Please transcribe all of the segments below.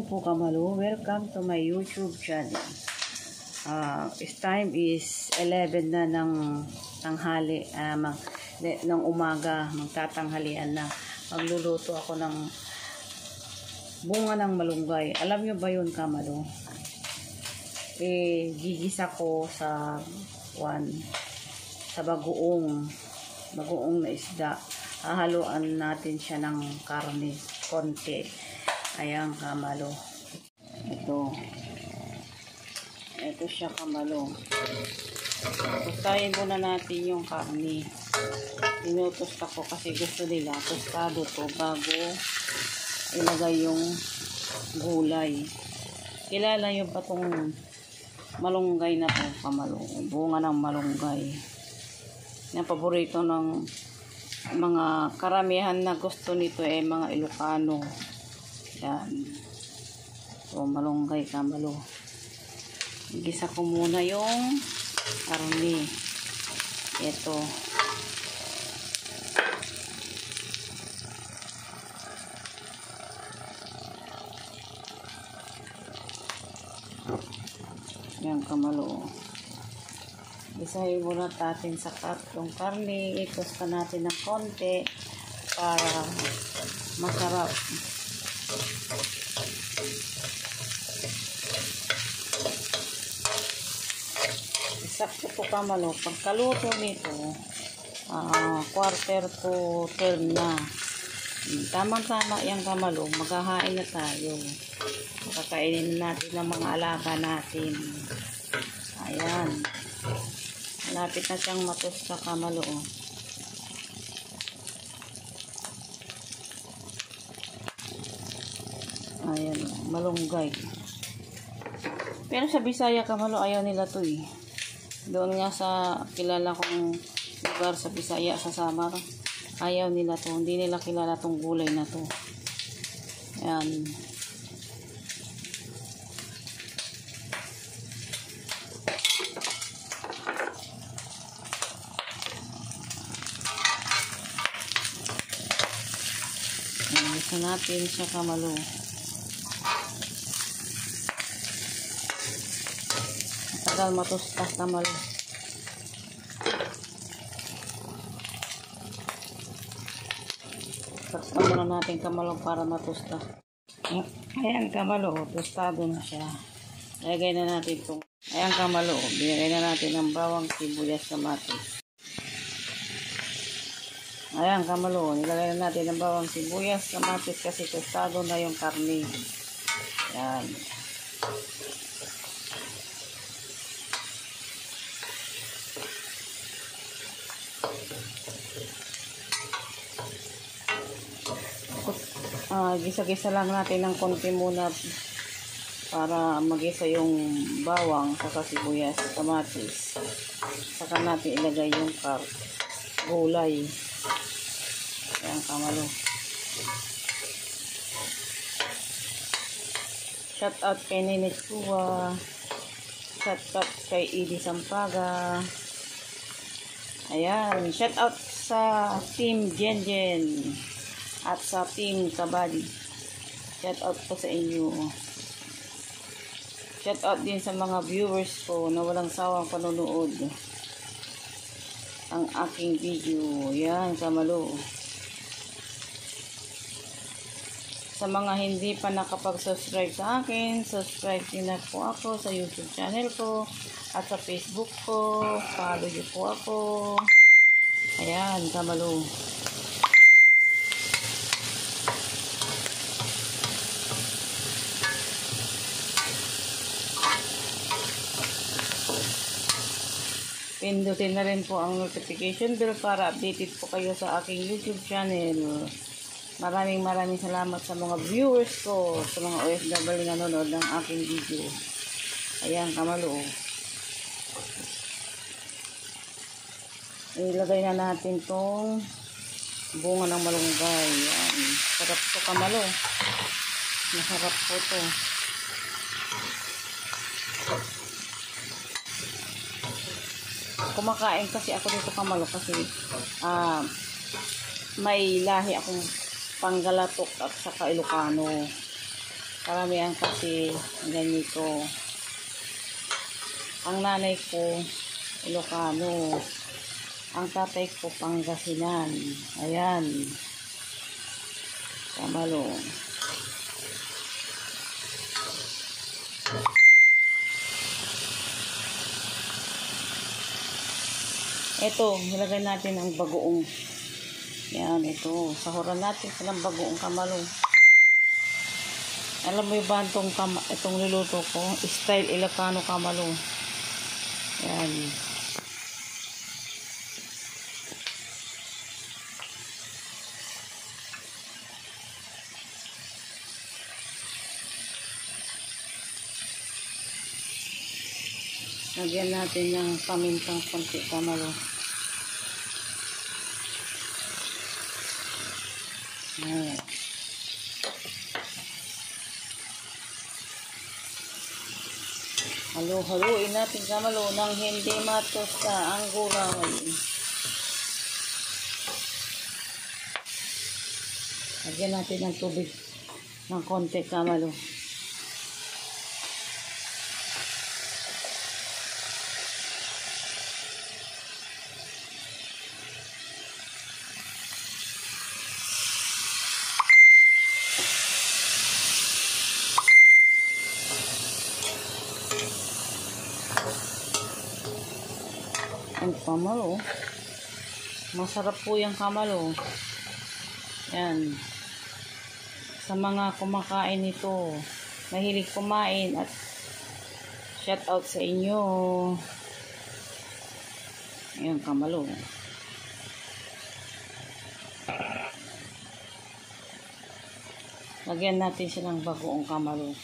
po kamalo, welcome to my YouTube channel. Time is 11 na ng tanghali, ng umaga, magtatanghalian na. Magluluto ako ng bunga ng malunggay. Alam nyo ba yun kamalo? Gigisa ko sa bagoong na isda. Hahaluan natin siya ng karne, konti. Ayan kamalo. Ito siya kamalo. Tostahin muna natin yung karne. Tinutosta ko kasi gusto nila tostado to bago ilagay yung gulay. Kilala yung patong malunggay na to kamalo. Bunga ng malunggay. Yung paborito ng mga karamihan na gusto nito mga Ilocano. Yan. So, malunggay kamalo. Gisa ko muna yung karne. Ito. Yan kamalo. Gisahin muna natin sa yung karne. Itosta natin ng konti para masarap. Sakto po kamalo. Pagkaluto nito, quarter to turn na. Tamang-tama yung kamalo. Maghahain na tayo. Kakainin natin ng mga alaga natin. Ayan. Malapit na siyang matusta kamalo. Ayan, malunggay. Pero sa Bisaya kamalo, ayaw nila to Doon nga sa kilala kong lugar sa Bisaya, sa Samar, ayaw nila to. Hindi nila kilala tong gulay na to. Ayan. Gusto natin siya kamalo. Matagal matustas kamalo. Takpan muna natin kamalo para matustas. Ayan kamalo, tostado na siya. Lagay na natin itong. Ayan kamalo, binigay na natin ng bawang, sibuyas, kamatis. Ayan kamalo, nilagay na natin ng bawang, sibuyas, kamatis kasi tostado na yung karne. Ayan. Gisa-gisa lang natin ng konti muna para magisa yung bawang, saka sibuyas, kamatis. Saka natin ilagay yung gulay. Ayan kamalo. Shout out kay Ninit Kuwa. Shout out kay Edie Sampaga. Ayan. Shout out sa Team Jenjen at sa Team Kabadi. Shout out po sa inyo. Shout out din sa mga viewers ko na walang sawang panonood ang aking video. Yan kamalo. Sa mga hindi pa nakapag-subscribe sa akin, subscribe din na po ako sa YouTube channel ko at sa Facebook ko. Follow niyo po ako. Ayan kamalo. Pindutin na rin po ang notification bell para updated po kayo sa aking YouTube channel. Maraming salamat sa mga viewers ko, sa mga OFW na nanonood ng aking video. Ayan kamalo. Ilagay na natin tong bunga ng malunggay. Ayan. Sarap to kamalo. Masarap po to. Kumakain kasi ako dito kamalo kasi may lahi akong Panggalatok at saka Ilocano. Karamihan kasi ganito. Ang nanay ko, Ilocano. Ang tatay ko, Pangasinan. Ayan. Kamalo. Ito, nilagay natin ang bagoong. Yan, ito. Sahuran natin silang bagoong kamalo. Alam mo ba itong niluto ko? Style Ilocano kamalo. Yan. Lagyan natin ng pamintang konti kamalo. Ayan. Halo-haloin natin kamalo nang hindi matosta ang gulay. Lagyan natin ng tubig ng konti kamalo. Ang kamalo, masarap po yung kamalo. Yan, sa mga kumakain nito, mahilig kumain, at shout out sa inyo. Ayan, kamalo. Lagyan natin silang bagoong kamalo.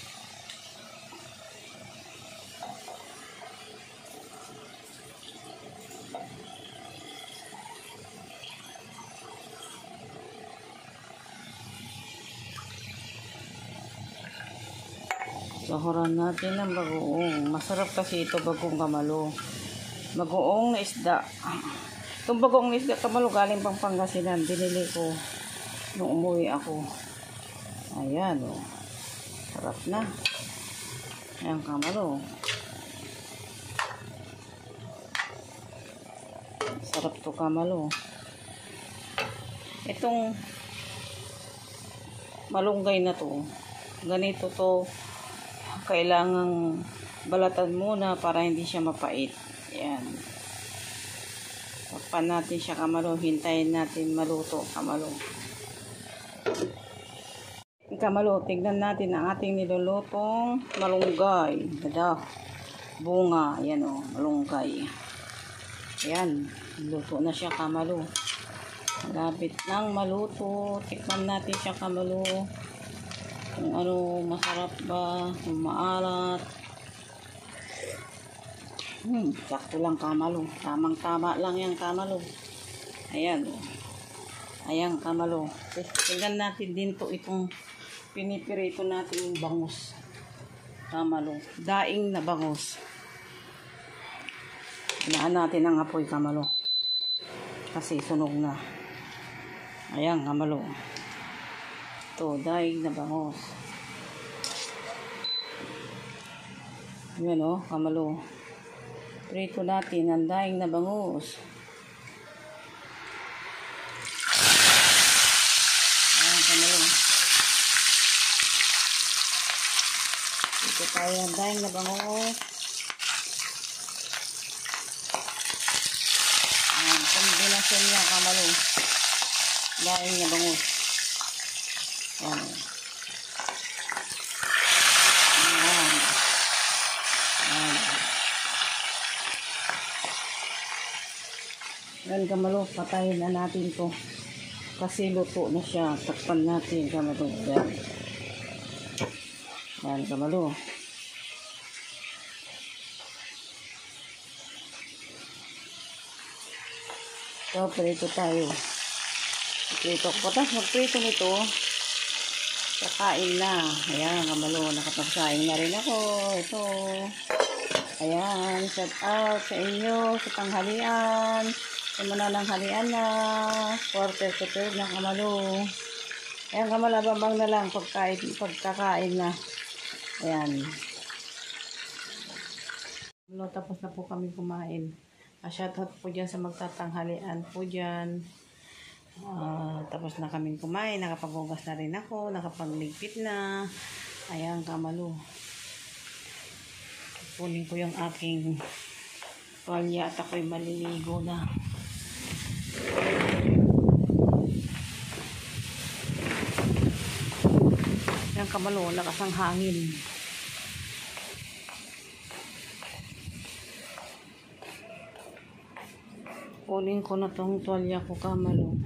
Sahuran natin ng bagoong. Masarap kasi ito bagoong kamalo. Bagoong na isda. Itong bagoong na isda kamalo galing pang Pangasinan. Binili ko nung umuwi ako. Ayan o. Sarap na. Ayan kamalo. Sarap to kamalo. Itong malunggay na to, ganito to, kailangang balatan muna para hindi siya mapait. Ayan. Takpan natin siya kamalo. Hintayin natin maluto kamalo. Kamalo, tignan natin ang ating nilulutong malunggay. Ganda. Bunga. Ayan o, malunggay. Ayan. Luto na siya kamalo. Malapit nang maluto. Tikman natin siya kamalo. Kung ano, masarap ba, kung maalat. Sakto lang kamalo. Tamang-tama lang yan kamalo. Ayan. Ayan kamalo. Tingnan natin din to itong pinipirito natin yung bangus. Kamalo. Daing na bangus. Hinaan natin ang apoy kamalo. Kasi sunog na. Ayan kamalo. Ito, daing na bangus. Yan o, kamalo. Prito natin ang daing na bangus. Ayan kamalo. Ito tayo ang daing na bangus. Ayan, kombinasyon niya kamalo. Daing na bangus. Ayan. Ayan. Ayan. Ayan kamalo, patayin na natin to. Kasi luto na siya. Takpan natin kamalo. Ayan. Ayan kamalo. So, prito tayo. Prito. Patas magprito nito. Kakain na. Ayan, kamalo. Nakapagsaing na rin ako. Ito. Ayan. Shout out sa inyo sa tanghalian. Sa manananghalian na. Quarter to third na kamalo. Ayan, kamalababang na lang pagkakain na. Ayan. Tapos na po kami kumain. Shoutout po dyan sa magtatanghalian po dyan. Tapos na kaming kumain. Nakapaghugas na rin ako. Nakapagligpit na. Ayan, kamalo. Kunin ko yung aking tuwalya at ako'y maliligo na. Ayan, kamalo. Lakas ang hangin. Kunin ko na tong tuwalya ko, kamalo.